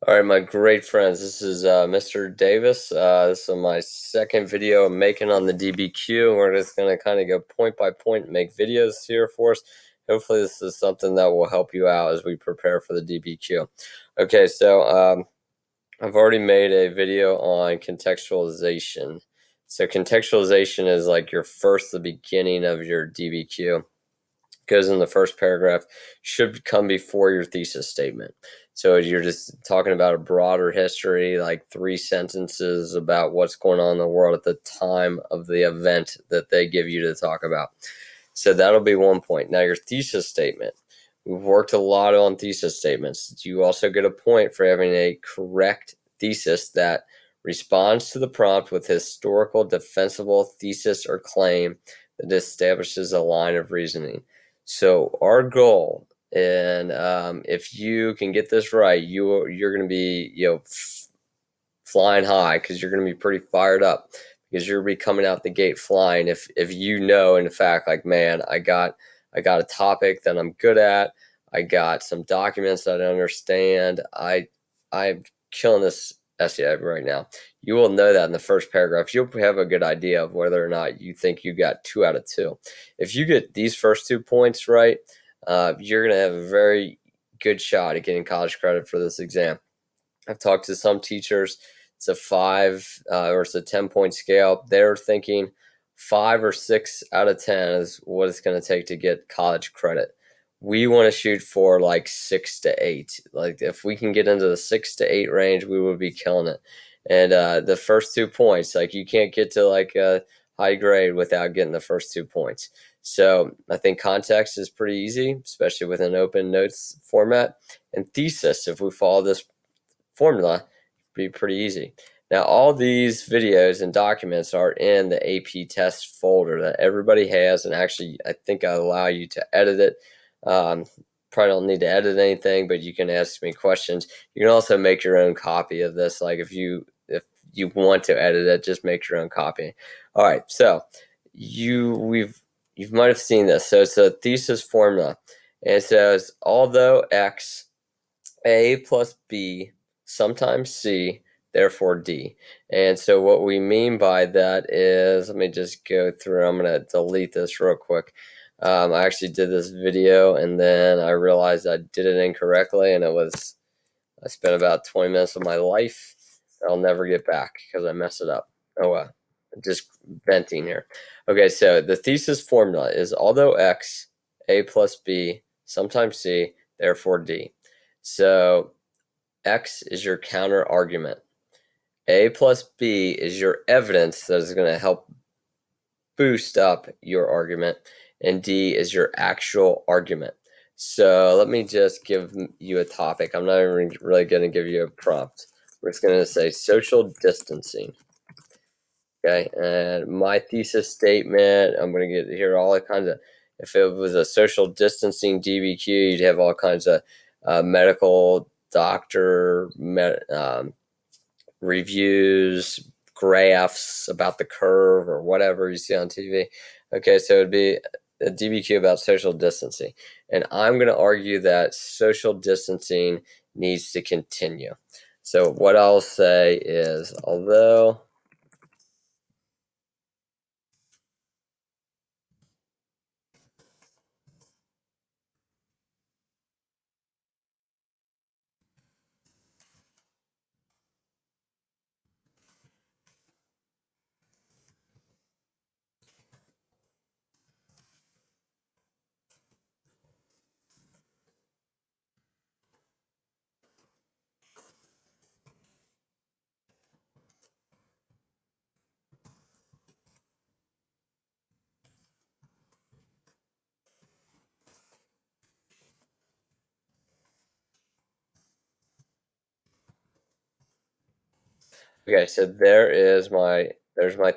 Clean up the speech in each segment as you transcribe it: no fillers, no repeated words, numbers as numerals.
All right, my great friends, this is Mr. Davis. This is my second video I'm making on the DBQ. We're just going to kind of go point by point and make videos here for us. Hopefully this is something that will help you out as we prepare for the DBQ. Okay, so I've already made a video on contextualization. So contextualization is like the beginning of your DBQ. Goes in the first paragraph, should come before your thesis statement. So you're just talking about a broader history, like 3 sentences about what's going on in the world at the time of the event that they give you to talk about. So that'll be one point. Now your thesis statement. We've worked a lot on thesis statements. You also get a point for having a correct thesis that responds to the prompt with historical, defensible thesis or claim that establishes a line of reasoning. So our goal, and if you can get this right, you're going to be flying high, because you're going to be pretty fired up, because you're going to be coming out the gate flying. If you know, in fact, like, man, I got a topic that I'm good at. I got some documents that I understand. I'm killing this essay right now. You will know that in the first paragraph. You'll have a good idea of whether or not you think you got 2 out of 2. If you get these first 2 points right, you're going to have a very good shot at getting college credit for this exam. I've talked to some teachers. It's a 5 or it's a 10-point scale. They're thinking 5 or 6 out of 10 is what it's going to take to get college credit. We want to shoot for like 6 to 8. Like, if we can get into the 6 to 8 range, we would be killing it. And the first 2 points, like, you can't get to like a high grade without getting the first 2 points. So I think context is pretty easy, especially with an open notes format. And thesis, if we follow this formula, be pretty easy. Now, all these videos and documents are in the AP test folder that everybody has, and actually I think I allow you to edit it. Probably don't need to edit anything, but you can ask me questions. You can also make your own copy of this. Like, if you want to edit it, just make your own copy. All right, so you might have seen this. So it's a thesis formula, and it says, although X, A plus B, sometimes C, therefore D. And so what we mean by that is, let me just go through. I'm going to delete this real quick. I actually did this video, and then I realized I did it incorrectly, and I spent about 20 minutes of my life I'll never get back because I messed it up. Oh well, just venting here. Okay, so the thesis formula is, although X, A plus B, sometimes C, therefore D. So X is your counter argument. A plus B is your evidence that is going to help boost up your argument. And D is your actual argument. So let me just give you a topic. I'm not even really going to give you a prompt. We're just going to say social distancing. Okay, and my thesis statement, I'm going to get here all kinds of, if it was a social distancing DBQ, you'd have all kinds of medical doctor reviews, graphs about the curve or whatever you see on TV. Okay, so it'd be a DBQ about social distancing. And I'm going to argue that social distancing needs to continue. So what I'll say is, although okay, so there's my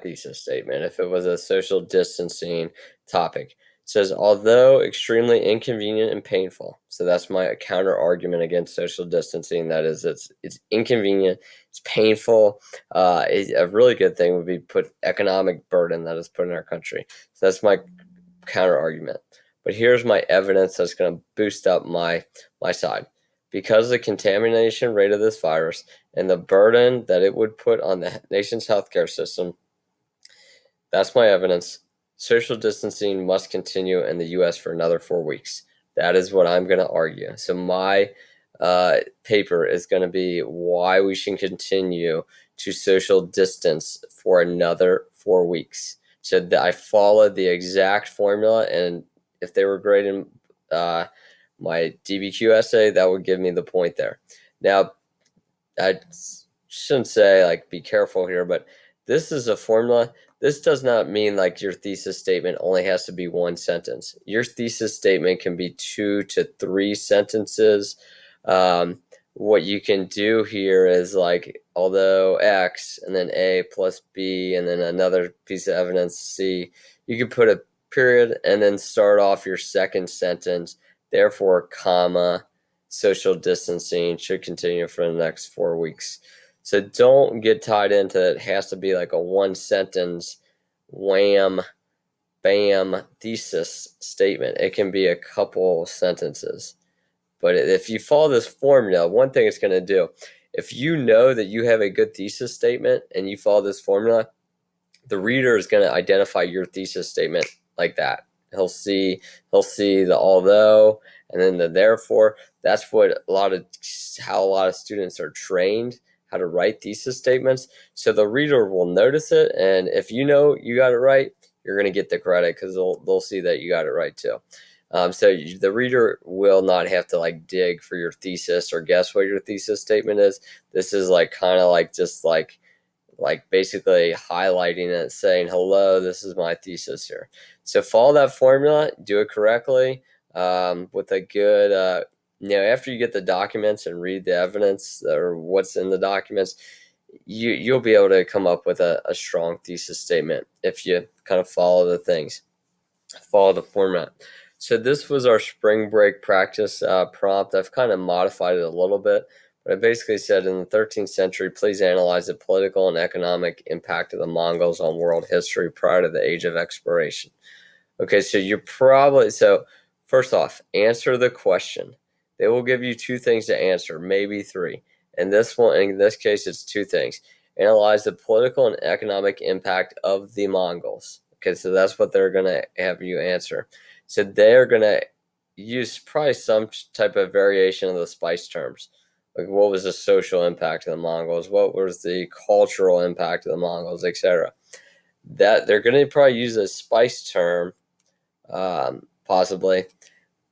thesis statement. If it was a social distancing topic, it says, although extremely inconvenient and painful. So that's my counter argument against social distancing. That is, it's inconvenient, it's painful. A really good thing would be put economic burden that is put in our country. So that's my counter argument. But here's my evidence that's going to boost up my side. because of the contamination rate of this virus and the burden that it would put on the nation's healthcare system, that's my evidence. Social distancing must continue in the U.S. for another 4 weeks. That is what I'm going to argue. So my paper is going to be why we should continue to social distance for another 4 weeks. So I followed the exact formula, and if they were grading my DBQ essay, that would give me the point there. Now, I shouldn't say like be careful here, but this is a formula. This does not mean like your thesis statement only has to be one sentence. Your thesis statement can be 2 to 3 sentences. What you can do here is like, although X and then A plus B and then another piece of evidence C, you could put a period and then start off your second sentence, therefore, comma, social distancing should continue for the next 4 weeks. So don't get tied into it has to be like a one sentence wham bam thesis statement. It can be a couple sentences. But if you follow this formula, one thing it's going to do, if you know that you have a good thesis statement and you follow this formula, the reader is going to identify your thesis statement like that. He'll see the although and then the therefore. That's what how a lot of students are trained, how to write thesis statements. So the reader will notice it, and if you know you got it right, you're going to get the credit because they'll see that you got it right too. So the reader will not have to like dig for your thesis or guess what your thesis statement is. This is like kind of like just like basically highlighting it, saying, hello, this is my thesis here. So follow that formula, do it correctly with a good, after you get the documents and read the evidence or what's in the documents, you'll be able to come up with a strong thesis statement if you kind of follow the things, follow the format. So this was our spring break practice prompt. I've kind of modified it a little bit. But I basically said, in the 13th century, please analyze the political and economic impact of the Mongols on world history prior to the Age of Exploration. Okay, so first off, answer the question. They will give you 2 things to answer, maybe 3. In this case, it's 2 things. Analyze the political and economic impact of the Mongols. Okay, so that's what they're going to have you answer. So they're going to use probably some type of variation of the spice terms. Like, what was the social impact of the Mongols? What was the cultural impact of the Mongols, etc.? That they're going to probably use a spice term, possibly,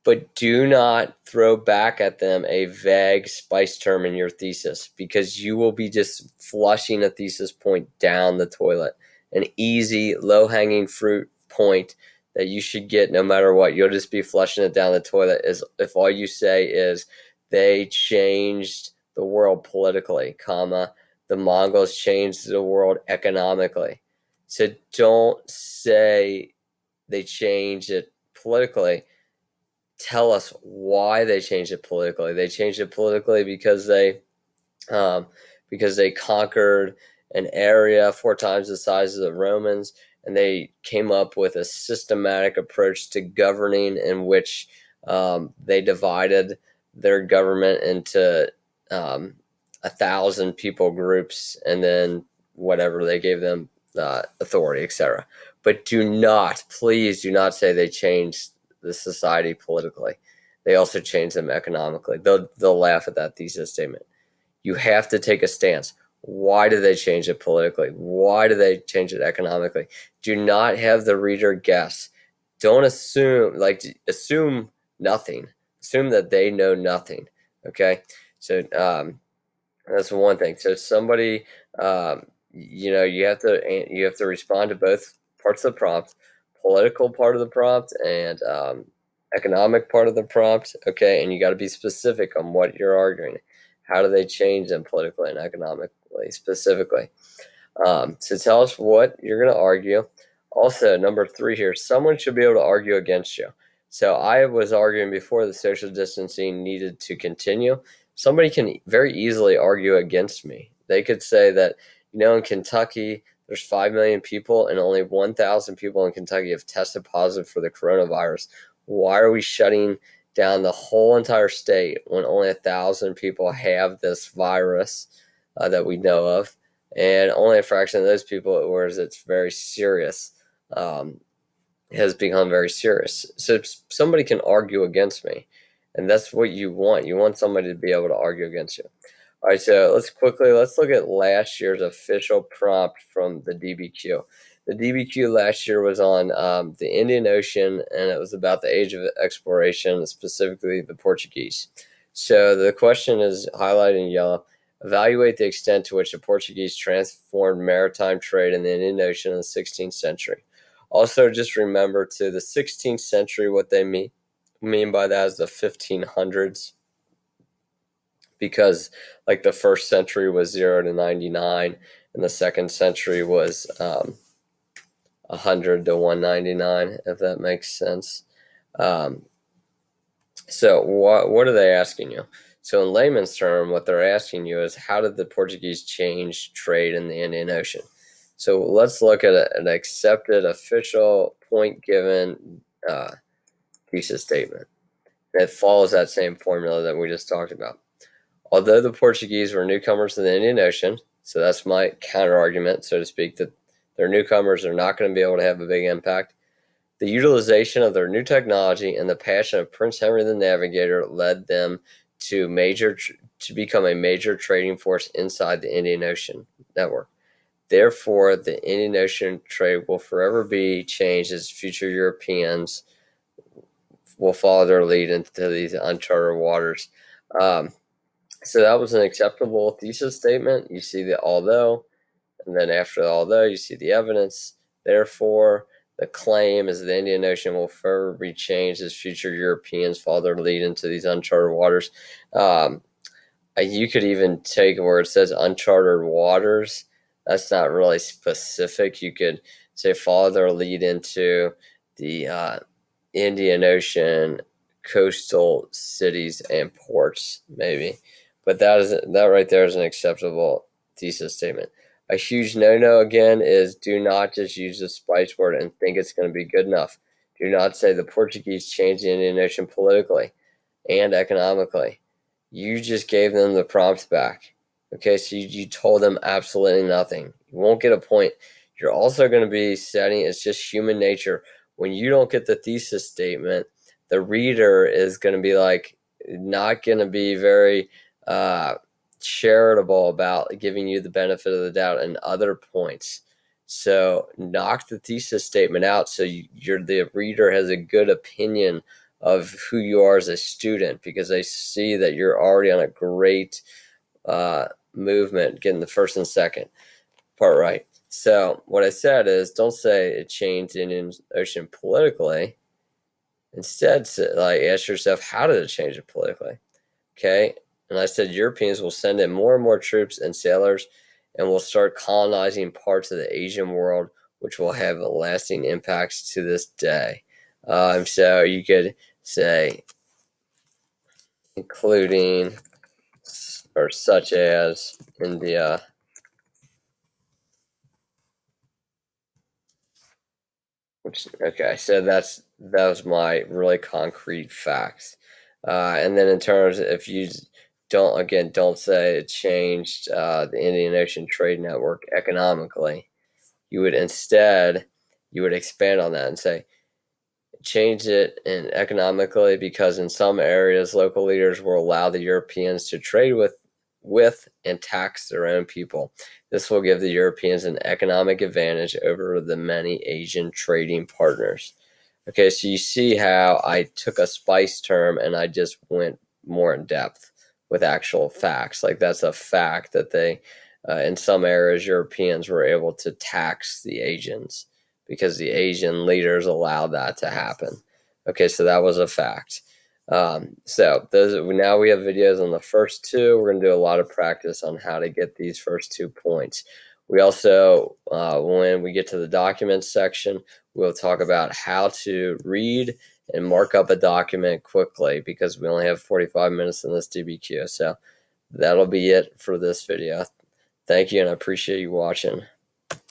but do not throw back at them a vague spice term in your thesis, because you will be just flushing a thesis point down the toilet. An easy, low-hanging fruit point that you should get no matter what. You'll just be flushing it down the toilet is if all you say is, they changed the world politically, comma, the Mongols changed the world economically. So don't say they changed it politically. Tell us why they changed it politically. They changed it politically because they conquered an area 4 times the size of the Romans, and they came up with a systematic approach to governing in which they divided their government into 1,000 people groups, and then whatever they gave them authority, etc. But please do not say they changed the society politically. They also changed them economically. They'll laugh at that thesis statement. You have to take a stance. Why do they change it politically? Why do they change it economically? Do not have the reader guess. Don't assume nothing. Assume that they know nothing. Okay, so that's one thing. So somebody, you have to respond to both parts of the prompt, political part of the prompt and economic part of the prompt. Okay, and you got to be specific on what you're arguing. How do they change them politically and economically, specifically? So tell us what you're going to argue. Also, number 3 here, someone should be able to argue against you. So I was arguing before the social distancing needed to continue. Somebody can very easily argue against me. They could say that, in Kentucky, there's 5 million people and only 1,000 people in Kentucky have tested positive for the coronavirus. Why are we shutting down the whole entire state when only 1,000 people have this virus that we know of, and only a fraction of those people, whereas it's very serious, has become very serious. So somebody can argue against me, and that's what you want. You want somebody to be able to argue against you. All right, so let's look at last year's official prompt from the DBQ. The DBQ last year was on the Indian Ocean, and it was about the age of exploration, specifically the Portuguese. So the question is highlighted in yellow. Evaluate the extent to which the Portuguese transformed maritime trade in the Indian Ocean in the 16th century. Also, just remember to the 16th century, what they mean by that is the 1500s. Because like the first century was 0 to 99, and the second century was 100 to 199, if that makes sense. So what are they asking you? So in layman's term, what they're asking you is, how did the Portuguese change trade in the Indian Ocean? So let's look at an accepted official point given thesis statement. It follows that same formula that we just talked about. Although the Portuguese were newcomers to the Indian Ocean, so that's my counter argument, so to speak, that they're newcomers, they're not going to be able to have a big impact. The utilization of their new technology and the passion of Prince Henry the Navigator led them to become a major trading force inside the Indian Ocean network. Therefore, the Indian Ocean trade will forever be changed as future Europeans will follow their lead into these uncharted waters. So that was an acceptable thesis statement. You see the although, and then after the although, you see the evidence. Therefore, the claim is the Indian Ocean will forever be changed as future Europeans follow their lead into these uncharted waters. You could even take where it says uncharted waters. That's not really specific. You could say follow their lead into the Indian Ocean coastal cities and ports, maybe. But that right there is an acceptable thesis statement. A huge no-no, again, is do not just use the spice word and think it's going to be good enough. Do not say the Portuguese changed the Indian Ocean politically and economically. You just gave them the prompt back. Okay, so you told them absolutely nothing. You won't get a point. You're also going to be setting, it's just human nature. When you don't get the thesis statement, the reader is going to be like, not going to be very charitable about giving you the benefit of the doubt and other points. So knock the thesis statement out so the reader has a good opinion of who you are as a student, because they see that you're already on a great movement getting the first and second part right. So what I said is, don't say it changed the Indian Ocean politically. Instead, ask yourself, how did it change it politically? Okay, and I said Europeans will send in more and more troops and sailors and will start colonizing parts of the Asian world, which will have lasting impacts to this day. So you could say, including or such as India, okay, so that was my really concrete facts. And then in terms, if you don't say it changed the Indian Ocean trade network economically. You would expand on that and say, change it in economically because in some areas, local leaders will allow the Europeans to trade with and tax their own people. This will give the Europeans an economic advantage over the many Asian trading partners. Okay, so you see how I took a spice term and I just went more in depth with actual facts. Like, that's a fact that they, in some areas, Europeans were able to tax the Asians because the Asian leaders allowed that to happen. Okay, so that was a fact. So now we have videos on the first two. We're going to do a lot of practice on how to get these first 2 points. We also, when we get to the documents section, we'll talk about how to read and mark up a document quickly because we only have 45 minutes in this DBQ. So that'll be it for this video. Thank you, and I appreciate you watching.